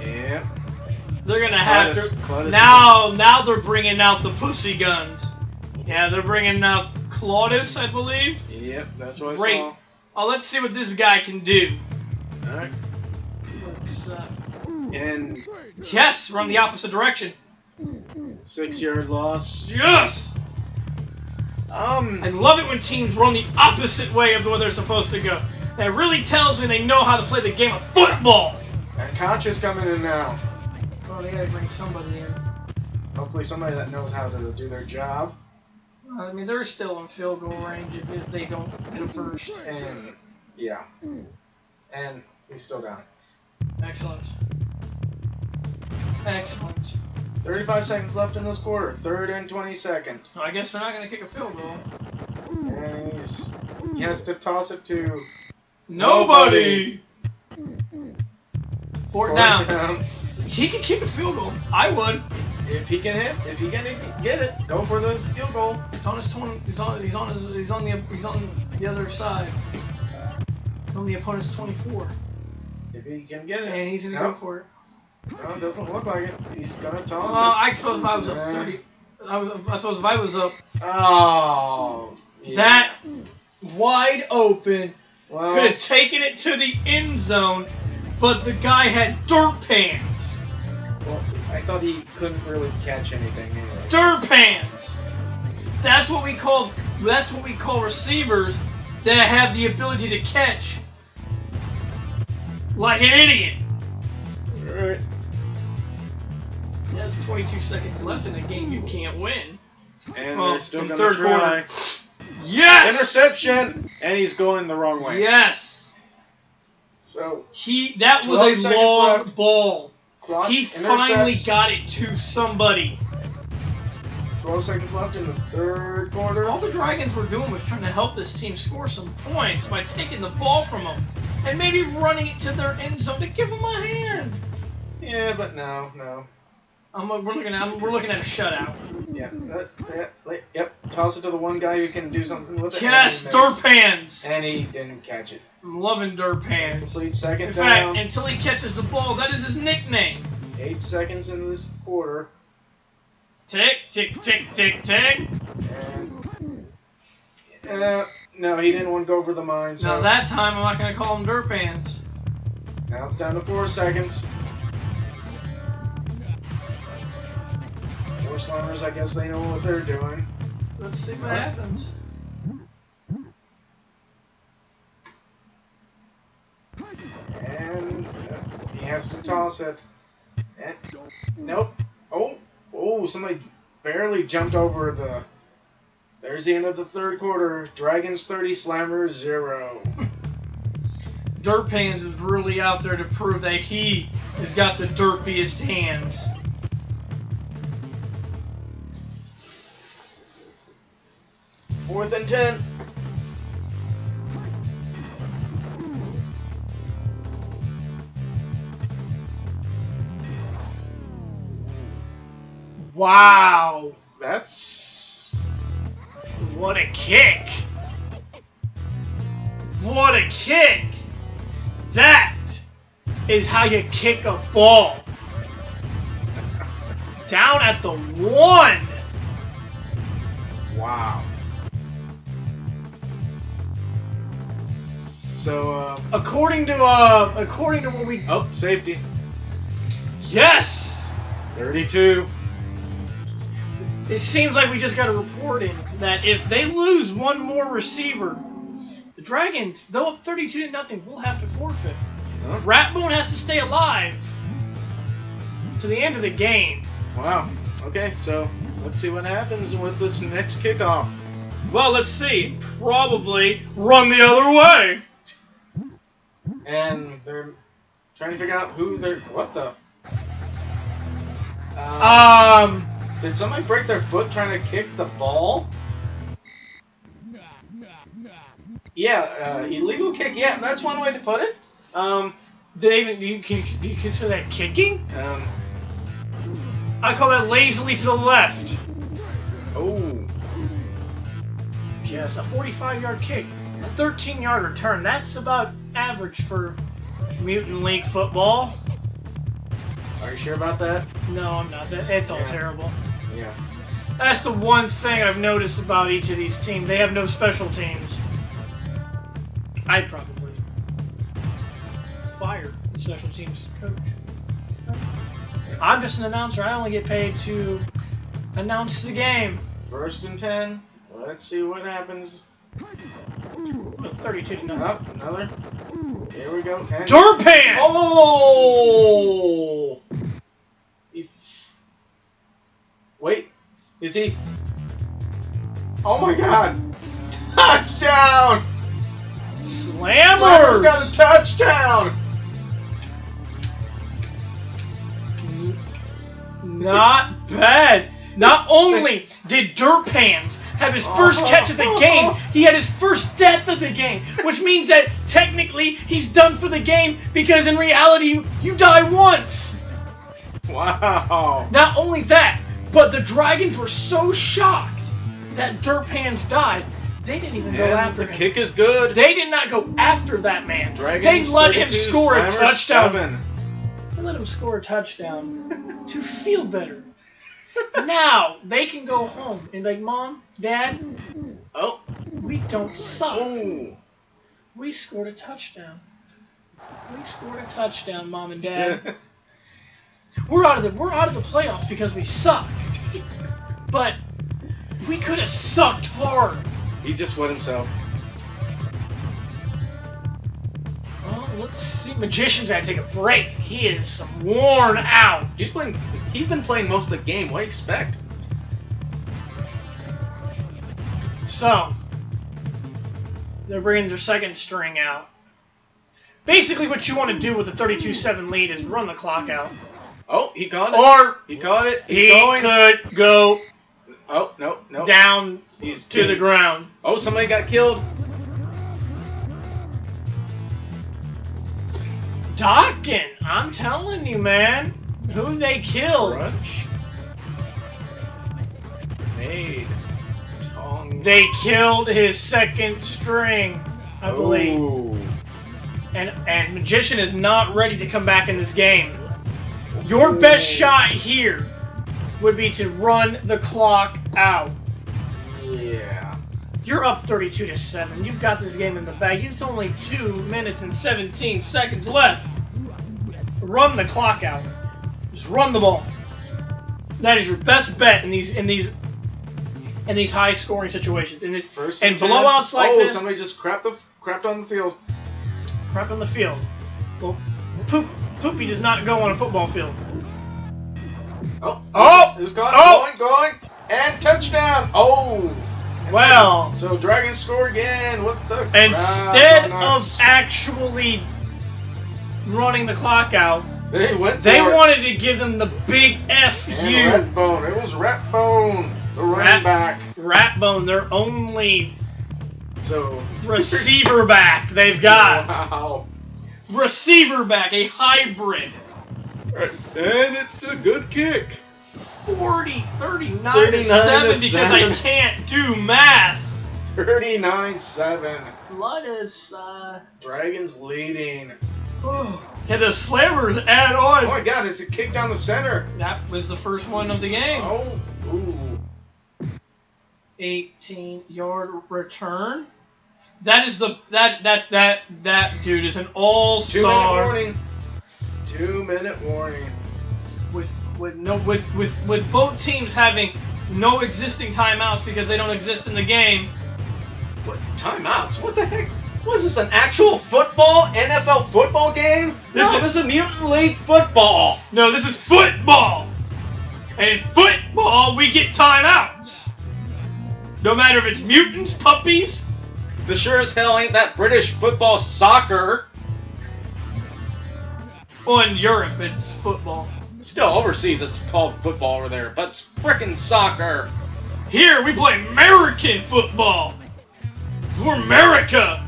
Yep. They're gonna have to. Claudius. Now they're bringing out the pussy guns. Yeah, they're bringing out Claudius, I believe. Yep, that's what Great. I saw. Oh, let's see what this guy can do. All right. Let's. And Yes, run the opposite direction. 6-yard loss. Yes. I And love it when teams run the opposite way of the way they're supposed to go. That really tells me they know how to play the game of football. Concha's coming in now. Oh, they gotta bring somebody in. Hopefully somebody that knows how to do their job. I mean, they're still in field goal range if they don't hit it first. And yeah. And he's still down. Excellent. Excellent. 35 seconds left in this quarter. 3rd and 22nd. So I guess they're not gonna kick a field goal. And he has to toss it to Nobody. Fourth down. down. He can kick a field goal. I would. If he can get it, go for the field goal. It's on his 20. He's on the other side. He's on the opponent's 24, If he can get it. and he's gonna Nope. go for it. No, it doesn't look like it. He's gonna toss Well, it. I suppose if I was up 30, I suppose if I was up Oh. Yeah. that wide open, Well, could have taken it to the end zone, but the guy had dirt pants. well, I thought he couldn't really catch anything anyway. Dirt pants. That's what we call receivers that have the ability to catch like an idiot. Alright. That's 22 seconds left in the game. You can't win. And Well, they're still in gonna third try. quarter. Yes. Interception! And he's going the wrong way. Yes. So, That 12 was a seconds long left. ball. clock He intercepts. finally got it to somebody. 12 seconds left in the 3rd quarter. All the Dragons were doing was trying to help this team score some points by taking the ball from them and maybe running it to their end zone to give them a hand. Yeah, but no. We're looking at a shutout. Yeah, yep. Toss it to the one guy who can do something with it. Yes, and he missed. Durpans. And he didn't catch it. I'm loving Durpans. Complete second In down. fact, until he catches the ball, that is his nickname. 8 seconds in this quarter. Tick, tick, tick, tick, tick. And no, he didn't want to go over the mine. So Now that time, I'm not going to call him Durpans. now it's down to 4 seconds. More Slammers, I guess they know what they're doing. Let's see what happens. And he has to toss it. And, nope. Oh, somebody barely jumped over the... There's the end of the 3rd quarter. Dragons 30, Slammers 0. Durpans is really out there to prove that he has got the derpiest hands. Fourth and 10. Wow. That's... What a kick. What a kick. That is how you kick a ball. Down at the 1. Wow. So, According to what we... Oh, safety. Yes! 32. It seems like we just got a report in that if they lose one more receiver, the Dragons, though up 32-0, will have to forfeit. Huh? Ratbone has to stay alive to the end of the game. Wow. Okay, so let's see what happens with this next kickoff. Well, let's see. Probably run the other way. And they're trying to figure out who they're... What the... Did somebody break their foot trying to kick the ball? Yeah, illegal kick. Yeah, that's one way to put it. Do you consider that kicking? Um... I call that lazily to the left. Oh. Yes, a 45-yard kick. A 13-yard return. That's about average for Mutant League football. Are you sure about that? No, I'm not. It's all terrible. Yeah. That's the one thing I've noticed about each of these teams. They have no special teams. I'd probably fire the special teams coach. I'm just an announcer. I only get paid to announce the game. 1st and 10. Let's see what happens. 32-0. Up, another. Here we go. And Durpan! Oh! Wait, is he? Oh my God! Touchdown! Slammers! Got a touchdown! Not bad. Not only did Durpans have his first catch of the game, he had his first death of the game, which means that technically he's done for the game because in reality you die once. Wow. Not only that, but the Dragons were so shocked that Durpans died, they didn't even go after the him. kick is good. They did not go after that man. Dragons they let him 32, score a Slammers touchdown. 7. They let him score a touchdown to feel better. Now they can go home and be like, Mom, Dad, Oh. we don't suck. Oh. We scored a touchdown. We scored a touchdown, Mom and Dad. We're out of the playoffs because we suck. But we could have sucked hard. He just wet himself. Well, let's see. Magician's gotta take a break. He is worn out. He's been playing most of the game. What do you expect? So, they're bringing their second string out. Basically, what you want to do with the 32-7 lead is run the clock out. Oh, he caught it. Or he caught it. He's he going. could go Oh, no. down He's to the ground. Oh, somebody got killed. Dawkin, I'm telling you, man. Who they killed. Crunch. Made. Tong. They killed his second string, I believe. Ooh. And Magician is not ready to come back in this game. Your best shot here would be to run the clock out. Yeah. You're up 32-7. You've got this game in the bag. It's only 2 minutes and 17 seconds left. Run the clock out. Just run the ball. That is your best bet in these high scoring situations. In this First and 10. blowouts like this. Somebody just crapped on the field. Crap on the field. Well, Poopy does not go on a football field. Oh! It was gone. Going, and touchdown! Oh! Well, So Dragons score again. What the? instead crap? of actually running the clock out, they wanted to give them the big F and you. Ratbone. It was Ratbone, the running back. Ratbone, their only So receiver back they've got. Wow. Receiver back, a hybrid. And it's a good kick. 39 to 7 because I can't do math. 39-7. Let us, Dragons leading. Yeah, the slammers add on. Oh my god, it's a kick down the center. That was the first one of the game. Oh, ooh. 18-yard return. That is that dude is an all-star. 2-minute warning. With both teams having no existing timeouts because they don't exist in the game. What timeouts? What the heck? Was this an actual football, NFL football game? This is Mutant League football. No, this is football. And in football, we get timeouts. No matter if it's mutants, puppies. The sure as hell ain't that British football soccer. Well, in Europe, it's football. Still, overseas it's called football over there, but it's frickin' soccer. Here, we play American football. We're America.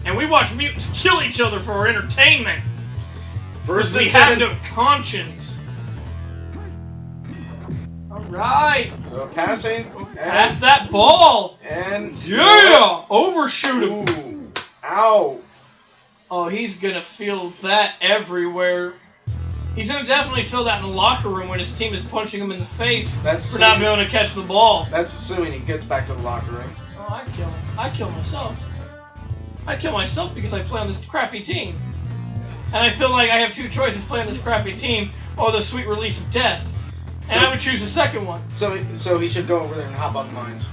And we watch mutants kill each other for our entertainment. Because we have no conscience. Alright. So passing. Pass that ball. And yeah! Overshoot him. Ooh. Ow. Oh, he's gonna feel that everywhere. He's gonna definitely feel that in the locker room when his team is punching him in the face for not being able to catch the ball. That's assuming he gets back to the locker room. Oh, I'd kill him. I'd kill myself. I'd kill myself because I play on this crappy team. And I feel like I have two choices: play on this crappy team or the sweet release of death. And I would choose the second one. So he should go over there and hop on the mines.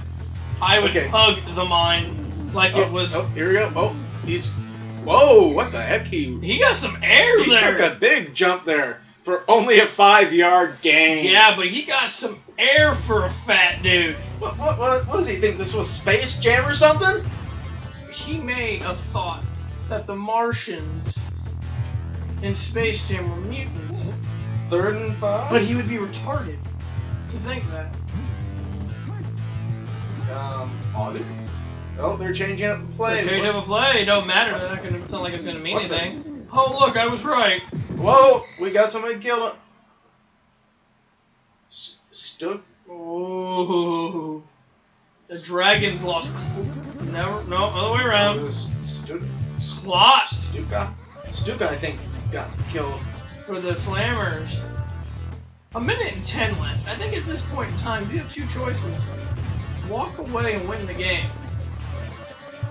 I would hug the mine like it was. Oh, here we go. Oh, he's. Whoa! What the heck? He got some air there. He took a big jump there for only a 5-yard gain. Yeah, but he got some air for a fat dude. What does he think? This was Space Jam or something? He may have thought that the Martians in Space Jam were mutants. 3rd and 5? But he would be retarded to think that. Oh, they're changing up the play. They're changing up a play. It don't matter. They're not going to sound like it's going to mean anything. Oh, look, I was right. Whoa, we got somebody killed him. Ooh. The Dragons lost. No, other way around. Plot. Stuka, I think, got killed. For the Slammers. 1:10 left. I think at this point in time, you have two choices. Walk away and win the game.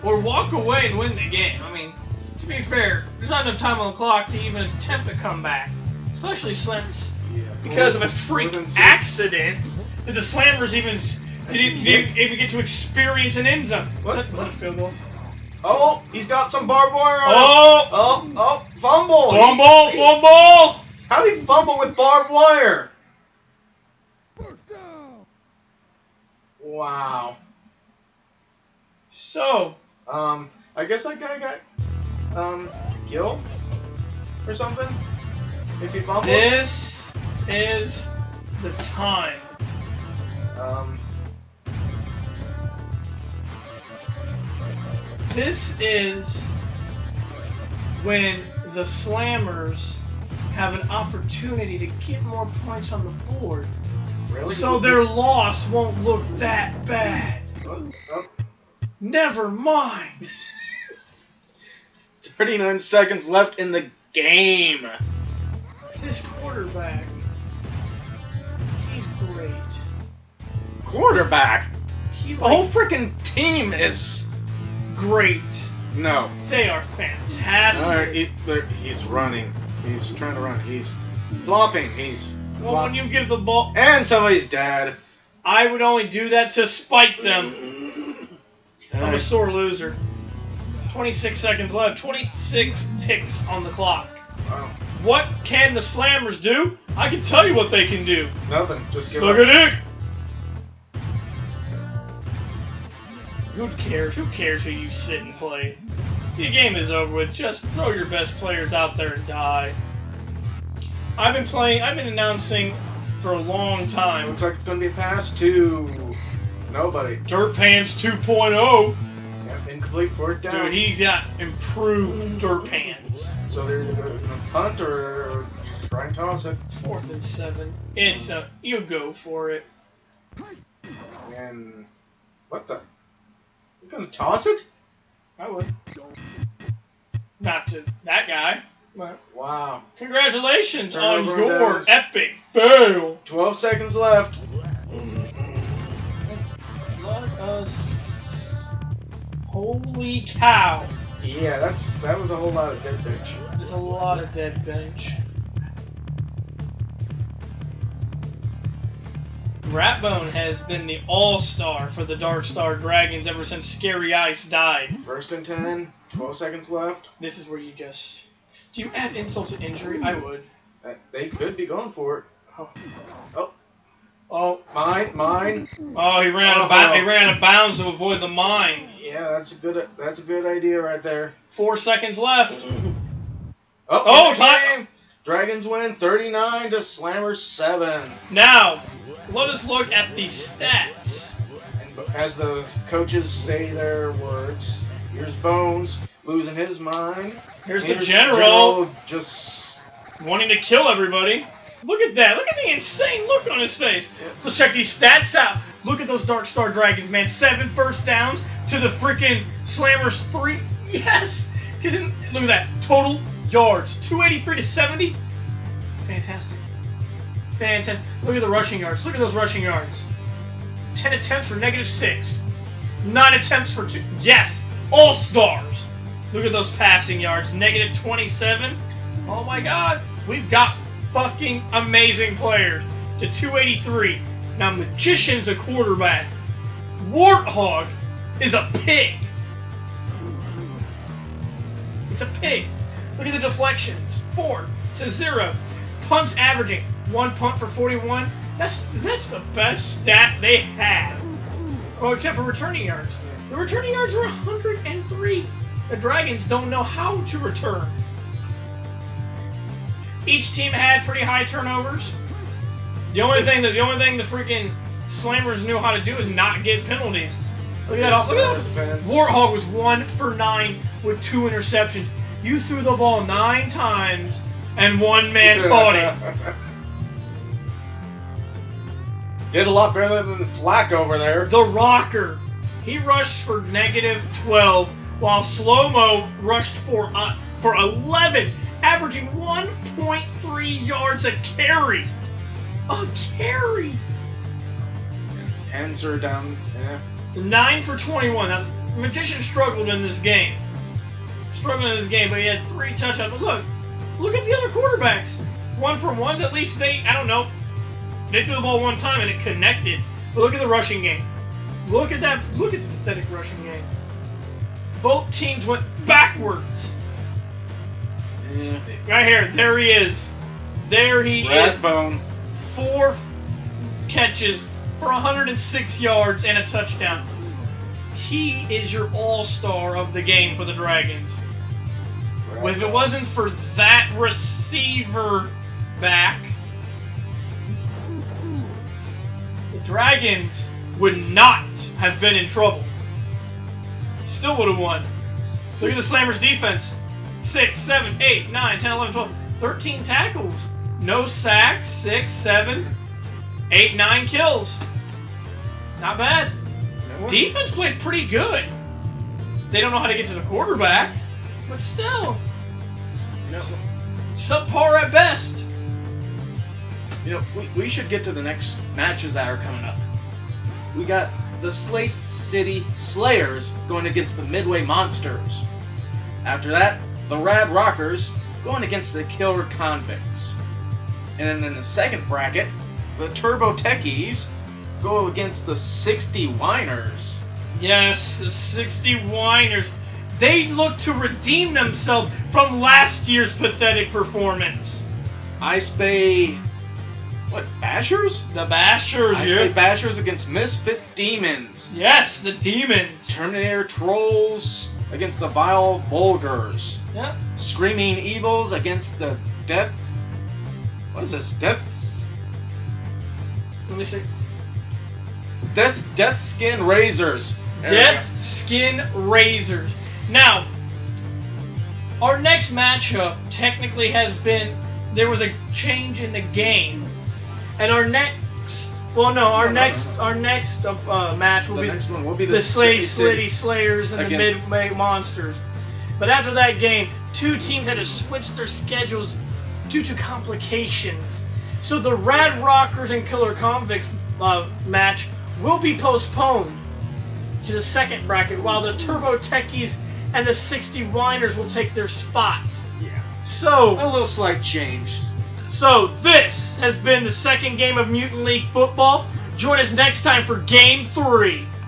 Or walk away and win the game. I mean, to be fair, there's not enough time on the clock to even attempt to come back. Especially since, because of a freak accident, did the Slammers even get to experience an end zone? What a field goal. Oh, he's got some barbed wire on him. Oh, fumble. Fumble. How did he fumble with barbed wire? Wow. So, I guess that guy got, killed or something? If he fumbled? This is the time. This is when the Slammers have an opportunity to get more points on the board. Really? So their loss won't look that bad. Never mind. 39 seconds left in the game. This quarterback, he's great. Quarterback? The whole freaking team is great. No. They are fantastic. He's running. He's trying to run. He's flopping. Well, when you give the ball... And somebody's dead. I would only do that to spite them. I'm a sore loser. 26 seconds left. 26 ticks on the clock. Wow. What can the Slammers do? I can tell you what they can do. Nothing. Just give Suck up. it. Who cares? Who cares who you sit and play? The game is over with. Just throw your best players out there and die. I've been announcing for a long time. Looks like it's going to be a pass to nobody. Dirt Pants 2.0. Yep, incomplete, 4th down. Dude, he's got improved Dirt Pants. So they're either going to punt or Try and toss it. 4th and 7. It's a... You go for it. And... What the... He's gonna toss it? I would. Not to that guy. But Wow. congratulations on Turnover your downs. epic fail. 12 seconds left. Let us... Holy cow. Yeah, that was a whole lot of dead bench. There's a lot of dead bench. Ratbone has been the all-star for the Darkstar Dragons ever since Scary Ice died. 1st and 10. 12 seconds left. This is where you just... Do you add insult to injury? I would. They could be going for it. Oh. Oh. Oh. Mine. Oh, he ran out of bounds to avoid the mine. Yeah, that's a good idea right there. 4 seconds left. Oh, time. game. Dragons win 39 to Slammer 7. Now, let us look at the stats. And as the coaches say their words, here's Bones losing his mind. Here's the general just wanting to kill everybody. Look at that. Look at the insane look on his face. Let's check these stats out. Look at those Darkstar Dragons, man. 7 first downs to the freaking Slammers 3. Yes! Look at that. Total yards. 283 to 70. Fantastic. Fantastic. Look at the rushing yards. Look at those rushing yards. 10 attempts for -6. 9 attempts for 2. Yes! All-stars. Look at those passing yards. -27. Oh my god. We've got fucking amazing players. To 283. Now Magician's a quarterback. Warthog is a pig. It's a pig. Look at the deflections. 4 to 0. Punts averaging 1 punt for 41. That's the best stat they have. Oh, except for returning yards. The returning yards are 103. The Dragons don't know how to return. Each team had pretty high turnovers. The only thing the freaking Slammers knew how to do is not get penalties. Look at that. Look at that. Warthog was 1 for 9 with 2 interceptions. You threw the ball 9 times and 1 man caught it. Did a lot better than Flack over there. The Rocker. He rushed for -12, while Slow-Mo rushed for 11, averaging 1.3 yards a carry. A carry. Hands are down. Yeah. 9 for 21. Now, Magician struggled in this game. But he had 3 touchdowns. But look at the other quarterbacks. 1 for 1s, at least they threw the ball 1 time and it connected. But look at the rushing game. Look at that. Look at the pathetic rushing game. Both teams went backwards. Yeah. Right here. There he is. There he Rathbone. is. 4 catches for 106 yards and a touchdown. He is your all-star of the game for the Dragons. If it wasn't for that receiver back, the Dragons would not have been in trouble. Still would have won. Look at the Slammers' defense. 6, 7, 8, 9, 10, 11, 12, 13 tackles. No sacks. 6, 7, 8, 9 kills. Not bad. Defense played pretty good. They don't know how to get to the quarterback, but still, subpar at best. We should get to the next matches that are coming up. We got the Slay City Slayers going against the Midway Monsters. After that, the Rad Rockers going against the Killer Convicts. And then in the second bracket, the Turbo Techies go against the 60 Whiners. Yes, the 60 Whiners. They look to redeem themselves from last year's pathetic performance. Ice Bay... What, Bashers? The Bashers, Ice Bay Bashers against Misfit Demons. Yes, the Demons. Terminator Trolls against the Vile Vulgars. Yep. Screaming Evils against the Death... What is this? Death's... Let me see. That's Death Skin Razors. Death Skin Razors. Now, our next matchup technically has been there was a change in the game, and our next match will The be next one will be the City Slitty Slayers and the against- Midway Monsters. But after that game, two teams had to switch their schedules due to complications. So the Rad Rockers and Killer Convicts match will be postponed to the second bracket, while the Turbo Techies and the 60 Whiners will take their spot. Yeah. So A little slight change. So this has been the second game of Mutant League Football. Join us next time for Game 3.